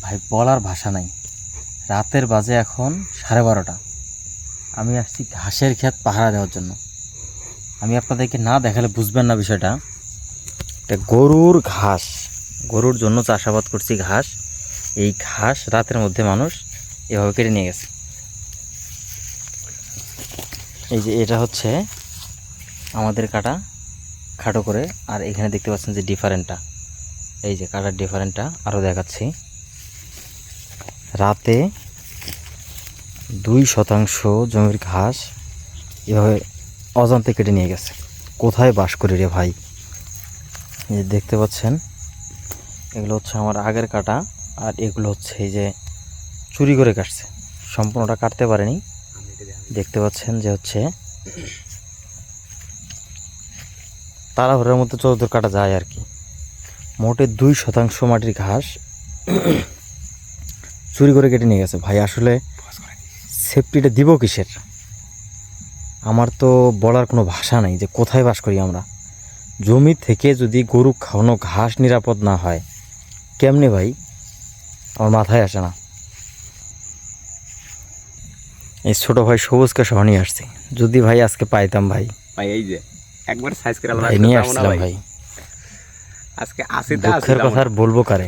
ভাই বলার ভাষা নাই। রাতের বাজে এখন 12:30। আমি আসছি ঘাসের ক্ষেত পাহারা দেওয়ার জন্য। আমি আপনাদেরকে না দেখালে বুঝবেন না বিষয়টা। এটা গরুর ঘাস, গরুর জন্য চাষাবাদ করছি ঘাস। এই ঘাস রাতের মধ্যে মানুষ এভাবে কেটে নিয়ে গেছে। এই যে এটা হচ্ছে আমাদের কাটা খাটো করে, আর এখানে দেখতে পাচ্ছেন যে ডিফারেন্টটা, এই যে কাটার ডিফারেন্টটা আরও দেখাচ্ছি। রাতে 2% জমির ঘাস এভাবে অজান্তে কেটে নিয়ে গেছে। কোথায় বাস করি রে ভাই? এই যে দেখতে পাচ্ছেন এগুলো হচ্ছে আমার আগের কাটা, আর এগুলো হচ্ছে এই যে চুরি করে কাটছে, সম্পূর্ণটা কাটতে পারেনি। দেখতে পাচ্ছেন যে হচ্ছে তাড়াহুড়োর মধ্যে যতদূর কাটা যায় আর কি। মোটে 2% মাটির ঘাস চুরি করে কেটে নিয়ে গেছে। ভাই আসলে সেফটিটা দিব কিসের? আমার তো বলার কোনো ভাষা নেই যে কোথায় বাস করি আমরা। জমি থেকে যদি গরু খাওয়ানো ঘাস নিরাপদ না হয়, কেমনে ভাই? আমার মাথায় আসে না। এই ছোট ভাই সবুজকে সহ নিয়ে আসছি, যদি ভাই আজকে পাইতাম ভাই। ভাই এই যে একবার সাইজ করে ভাই নিয়ে আসছিলাম ভাই। আজকে আসি তা দুঃখের কথা আর বলবো কারে।